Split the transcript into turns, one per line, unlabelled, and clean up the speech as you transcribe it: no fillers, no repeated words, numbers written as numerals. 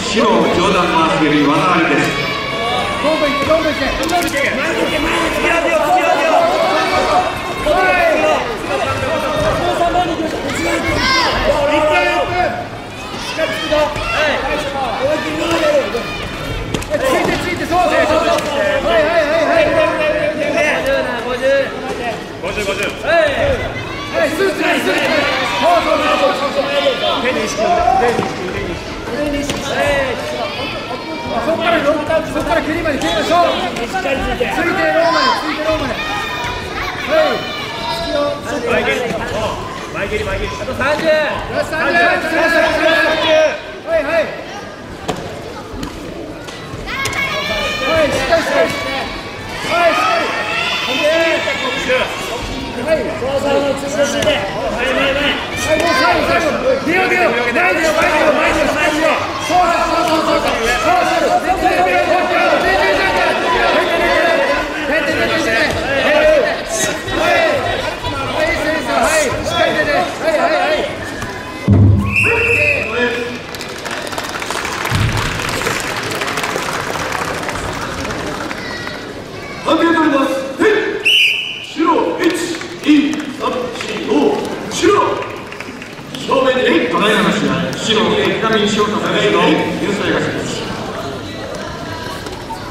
白上段回し蹴り技ありです。
そこから蹴りまで蹴りましょう。ついてローマで、ついてローマで。はい。前蹴り。あと30。よし30。はいはい。はい、しっかりして。はい、しっかり。はい、そう、ついて。はい、もう最後。出よう。前に出よう。そう。
白、駅田民賞とされるの優勢がします。